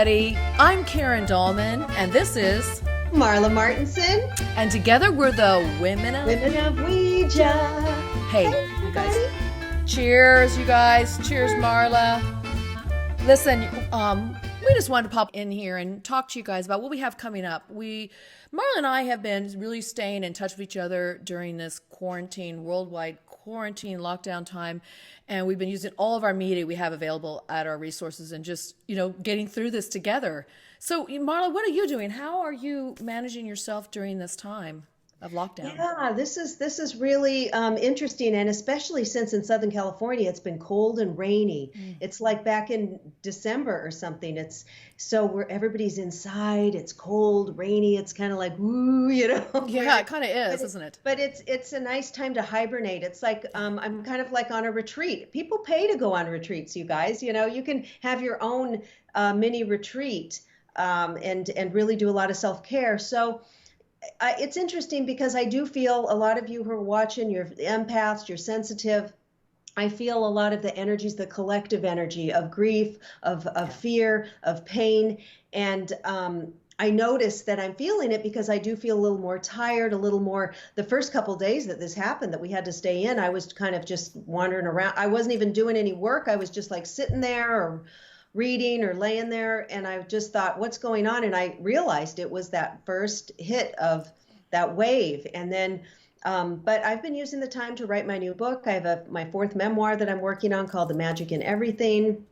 everybody. I'm Karen Dahlman, and this is Marla Martenson. And together we're the Women of Ouija. Hey, you guys. Cheers, you guys. Cheers, Marla. Listen, we just wanted to pop in here and talk to you guys about what we have coming up. Marla and I have been really staying in touch with each other during this worldwide quarantine lockdown time, and we've been using all of our media we have available at our resources and just, getting through this together. So, Marla, what are you doing? How are you managing yourself during this time of lockdown? Yeah, this is really interesting, and especially since in Southern California it's been cold and rainy. It's like back in December or something. It's so where everybody's inside. It's cold, rainy. It's kind of like woo, Yeah, it kind of is, isn't it? But it's a nice time to hibernate. It's like I'm kind of like on a retreat. People pay to go on retreats, you guys. You can have your own mini retreat and really do a lot of self-care. So. It's interesting because I do feel a lot of you who are watching, you're empaths, you're sensitive. I feel a lot of the energies, the collective energy of grief, of fear, of pain. And I notice that I'm feeling it because I do feel a little more tired, a little more. The first couple of days that this happened, that we had to stay in, I was kind of just wandering around. I wasn't even doing any work. I was just like sitting there or reading or laying there, and I just thought, what's going on? And I realized it was that first hit of that wave. And then but I've been using the time to write my new book. I have my fourth memoir that I'm working on called The Magic in Everything.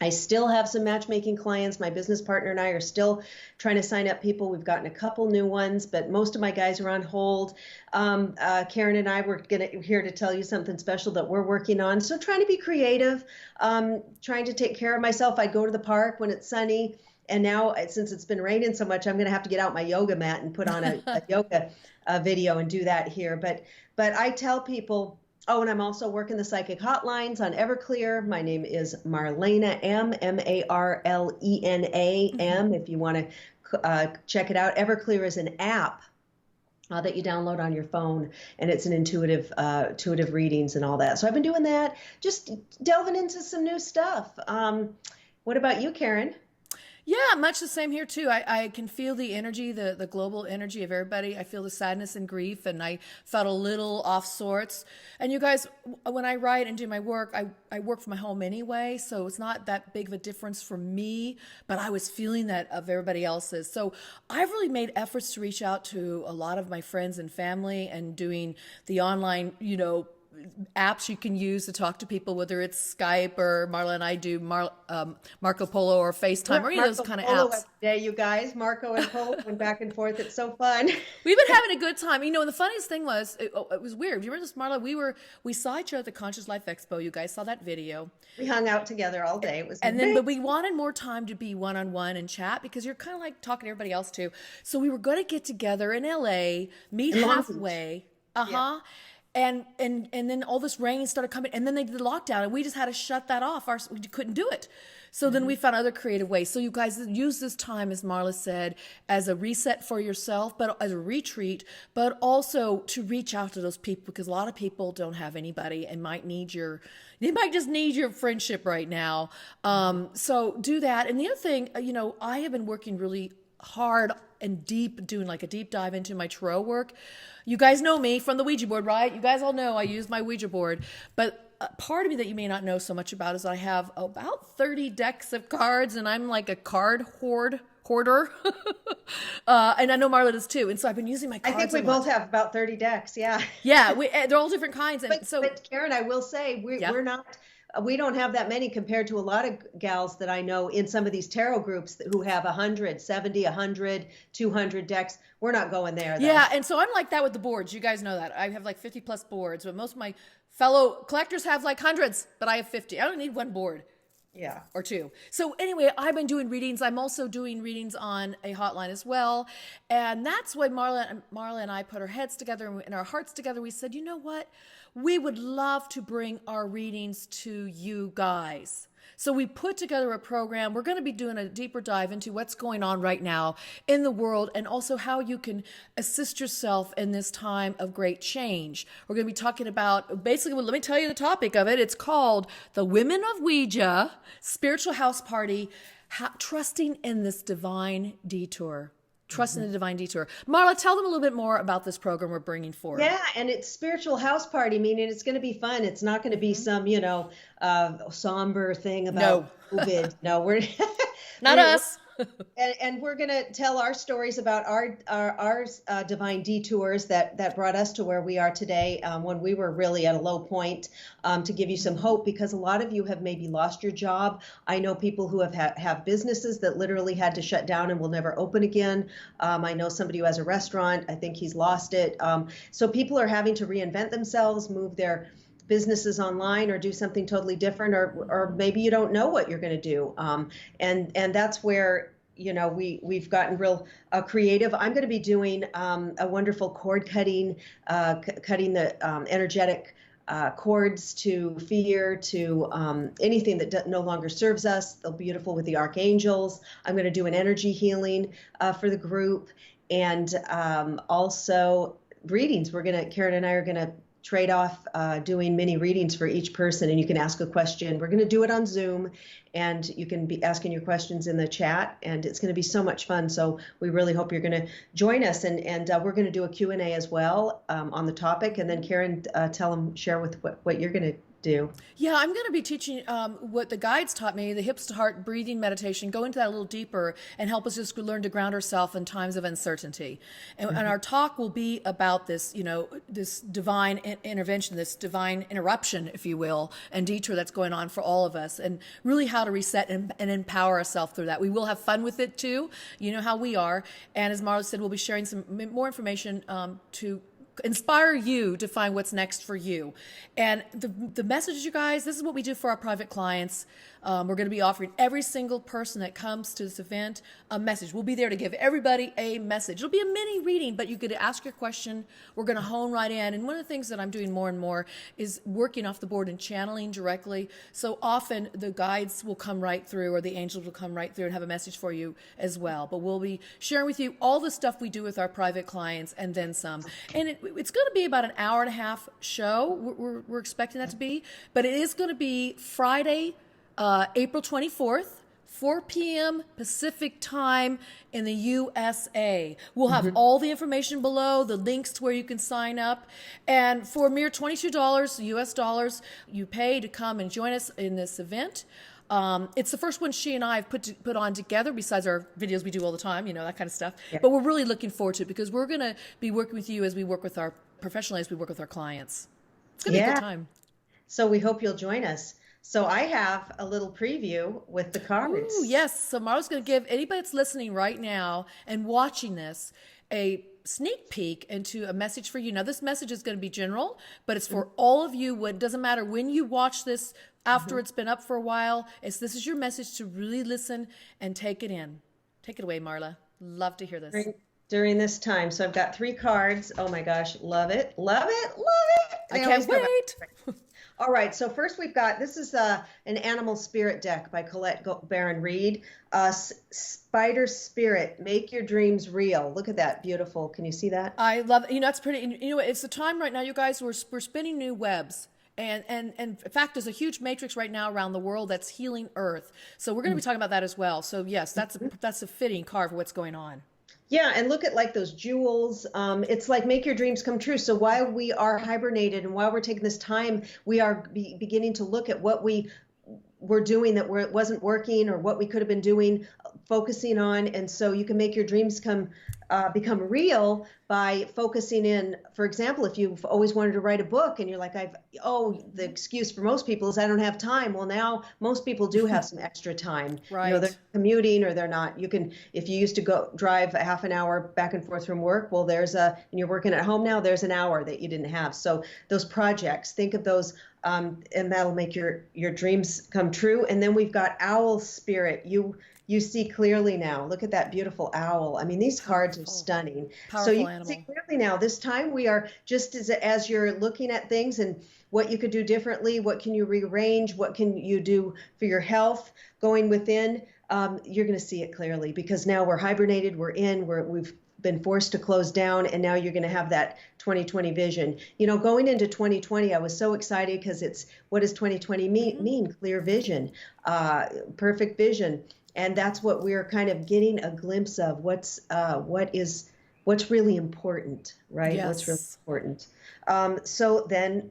I still have some matchmaking clients. My business partner and I are still trying to sign up people. We've gotten a couple new ones, but most of my guys are on hold. Karen and I were here to tell you something special that we're working on. So trying to be creative, trying to take care of myself. I go to the park when it's sunny. And now, since it's been raining so much, I'm going to have to get out my yoga mat and put on a yoga video and do that here. But I tell people, oh, and I'm also working the psychic hotlines on Everclear. My name is Marlena M, Marlena M. If you want to check it out, Everclear is an app that you download on your phone, and it's an intuitive readings and all that. So I've been doing that, just delving into some new stuff. What about you, Karen? Yeah, much the same here too. I can feel the energy, the global energy of everybody. I feel the sadness and grief, and I felt a little off sorts. And you guys, when I write and do my work, I work from my home anyway, so it's not that big of a difference for me, but I was feeling that of everybody else's. So I've really made efforts to reach out to a lot of my friends and family and doing the online, apps you can use to talk to people, whether it's Skype or Marla and I do Marco Polo or FaceTime or any of those kind of apps. Yeah, you guys, Marco and Polo went back and forth. It's so fun. We've been having a good time. And the funniest thing was, it was weird. Do you remember this, Marla? We saw each other at the Conscious Life Expo. You guys saw that video. We hung out together all day. It was but we wanted more time to be one-on-one and chat because you're kind of like talking to everybody else too. So we were going to get together in LA, meet halfway. Yeah. And then all this rain started coming, and then they did the lockdown, and we just had to shut that off. We couldn't do it. So then we found other creative ways. So you guys use this time, as Marla said, as a reset for yourself, but as a retreat, but also to reach out to those people, because a lot of people don't have anybody and might just need your friendship right now. So do that. And the other thing, I have been working really hard and deep, doing like a deep dive into my tarot work. You guys know me from the Ouija board, right? You guys all know I use my Ouija board. But part of me that you may not know so much about is I have about 30 decks of cards, and I'm like a card hoarder. And I know Marla does too. And so I've been using my cards. I think we both have about 30 decks, yeah. Yeah, they're all different kinds. And but Karen, I will say, we don't have that many compared to a lot of gals that I know in some of these tarot groups who have 100, 70, 100, 200 decks. We're not going there, though. Yeah, and so I'm like that with the boards. You guys know that. I have like 50 plus boards, but most of my fellow collectors have like hundreds, but I have 50. I don't need one board. Yeah. Or two. So anyway, I've been doing readings. I'm also doing readings on a hotline as well. And that's why Marla and I put our heads together and our hearts together. We said, you know what? We would love to bring our readings to you guys. So we put together a program. We're going to be doing a deeper dive into what's going on right now in the world, and also how you can assist yourself in this time of great change. We're going to be talking about, basically, let me tell you the topic of it. It's called The Women of Ouija Spiritual House Party, trusting in this divine detour. Trust in the divine detour. Marla, tell them a little bit more about this program we're bringing forward. Yeah, and it's spiritual house party, meaning it's going to be fun. It's not going to be some, somber thing about COVID. No, we're not us. And we're going to tell our stories about our divine detours that brought us to where we are today, when we were really at a low point, to give you some hope, because a lot of you have maybe lost your job. I know people who have businesses that literally had to shut down and will never open again. I know somebody who has a restaurant. I think he's lost it. So people are having to reinvent themselves, move their businesses online, or do something totally different, or maybe you don't know what you're going to do. And that's where, we've gotten real creative. I'm going to be doing a wonderful cord cutting, cutting the energetic cords to fear, to anything that no longer serves us. They're beautiful with the archangels. I'm going to do an energy healing for the group, and also readings. Karen and I are going to trade off doing mini readings for each person, and you can ask a question. We're going to do it on Zoom, and you can be asking your questions in the chat, and it's going to be so much fun. So we really hope you're going to join us, and we're going to do a Q&A as well on the topic, and then Karen, share with what you're going to do. Yeah, I'm going to be teaching what the guides taught me, the hips to heart breathing meditation, go into that a little deeper and help us just learn to ground ourselves in times of uncertainty. And our talk will be about this, this divine intervention, this divine interruption, if you will, and detour that's going on for all of us, and really how to reset and empower ourselves through that. We will have fun with it too. You know how we are. And as Marla said, we'll be sharing some more information to inspire you to find what's next for you. And the message, you guys, this is what we do for our private clients. We're going to be offering every single person that comes to this event a message. We'll be there to give everybody a message. It'll be a mini reading, but you could ask your question. We're going to hone right in. And one of the things that I'm doing more and more is working off the board and channeling directly. So often the guides will come right through, or the angels will come right through and have a message for you as well. But we'll be sharing with you all the stuff we do with our private clients and then some. And it's going to be about an hour and a half show. We're expecting that to be, but it is going to be Friday, April 24th, 4 p.m. Pacific time in the USA. We'll have all the information below, the links to where you can sign up. And for a mere $22 US dollars, you pay to come and join us in this event. It's the first one she and I have put on together, besides our videos we do all the time, that kind of stuff. Yeah. But we're really looking forward to it, because we're going to be working with you as we work with our professionally, as we work with our clients. It's going to be a good time. So we hope you'll join us. So I have a little preview with the cards. Ooh, yes. So Marla's going to give anybody that's listening right now and watching this a sneak peek into a message for you. Now, this message is going to be general, but it's for all of you. It doesn't matter when you watch this after it's been up for a while. This is your message to really listen and take it in. Take it away, Marla. Love to hear this. During this time. So I've got 3 cards. Oh my gosh. Love it. Love it. Love it. I can't wait. All right. So first we've got, this is an animal spirit deck by Colette Baron Reed. Spider Spirit, make your dreams real. Look at that. Beautiful. Can you see that? I love it. It's pretty. It's the time right now, you guys, we're spinning new webs. And in fact, there's a huge matrix right now around the world that's healing Earth. So we're going to be talking about that as well. So yes, that's a fitting card for what's going on. Yeah, and look at like those jewels. It's like make your dreams come true. So while we are hibernated and while we're taking this time, we are beginning to look at what we were doing that wasn't working, or what we could have been doing, focusing on. And so you can make your dreams become real by focusing in. For example, if you've always wanted to write a book and you're like, the excuse for most people is I don't have time. Well, now most people do have some extra time. Right. They're commuting, or they're not. If you used to drive a half an hour back and forth from work, well, and you're working at home now, there's an hour that you didn't have. So those projects, think of those, and that'll make your dreams come true. And then we've got Owl Spirit. You see clearly now. Look at that beautiful owl. I mean, these cards are stunning. Powerful so you animal. can see clearly now. This time we are just as you're looking at things and what you could do differently, what can you rearrange, what can you do for your health, going within, you're going to see it clearly, because now we're hibernated, we've been forced to close down, and now you're going to have that 2020 vision. Going into 2020, I was so excited because what does 2020 mean? Clear vision, perfect vision. And that's what we're kind of getting a glimpse of. What's really important, right? What's really Yes. important. So then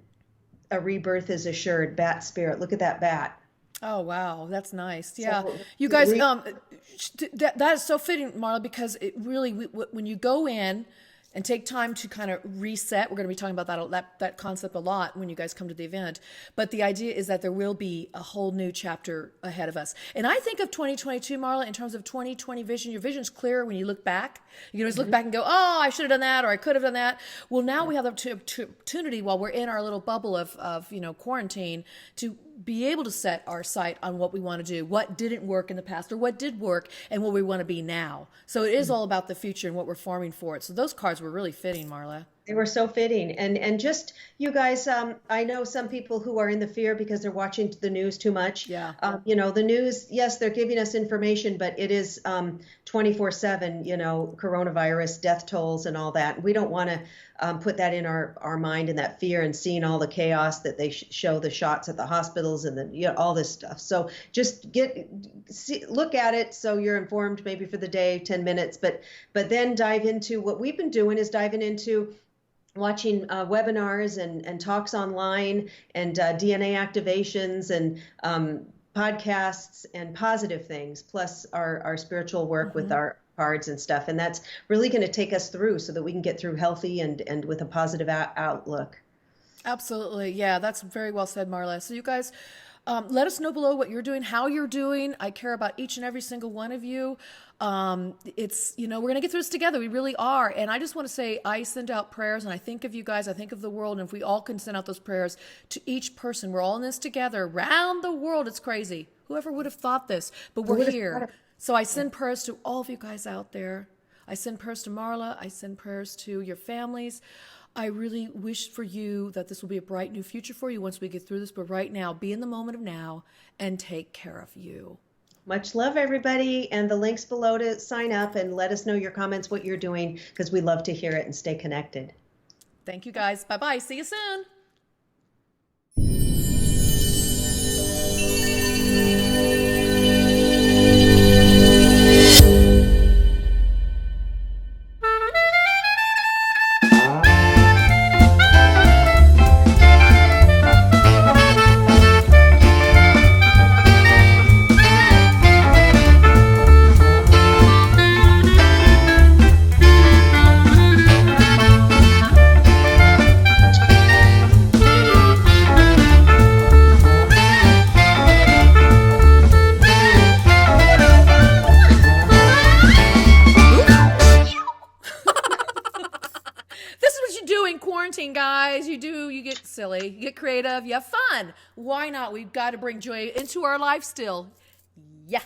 a rebirth is assured. Bat spirit. Look at that bat. Oh wow, that's nice. Yeah, So you guys, that is so fitting, Marla, because it really when you go in and take time to kind of reset, we're going to be talking about that concept a lot when you guys come to the event. But the idea is that there will be a whole new chapter ahead of us. And I think of 2022, Marla, in terms of 2020 vision. Your vision's clearer when you look back. You can always look back and go, "Oh, I should have done that," or "I could have done that." Well, now we have the opportunity while we're in our little bubble of quarantine to be able to set our sight on what we want to do, what didn't work in the past, or what did work, and what we want to be now. So it is all about the future and what we're forming for it. So those cards were really fitting, Marla. They were so fitting. And just you guys, I know some people who are in the fear because they're watching the news too much. Yeah. The news, yes, they're giving us information, but it is 24/7, coronavirus, death tolls and all that. We don't want to put that in our mind, and that fear, and seeing all the chaos that they show, the shots at the hospitals and all this stuff. So just look at it so you're informed maybe for the day, 10 minutes, but then dive into what we've been doing is diving into watching webinars and talks online and DNA activations and podcasts and positive things, plus our spiritual work with our cards and stuff. And that's really going to take us through so that we can get through healthy and with a positive outlook. Absolutely. Yeah, that's very well said, Marla. So you guys, let us know below what you're doing, how you're doing. I care about each and every single one of you. We're going to get through this together. We really are. And I just want to say, I send out prayers and I think of you guys. I think of the world. And if we all can send out those prayers to each person, we're all in this together around the world. It's crazy. Whoever would have thought this, but we're here. So I send prayers to all of you guys out there. I send prayers to Marla. I send prayers to your families. I really wish for you that this will be a bright new future for you once we get through this. But right now, be in the moment of now and take care of you. Much love, everybody. And the link's below to sign up and let us know your comments, what you're doing, because we love to hear it and stay connected. Thank you, guys. Bye-bye. See you soon. Guys, you get silly, you get creative, you have fun. Why not? We've got to bring joy into our life still. Yeah.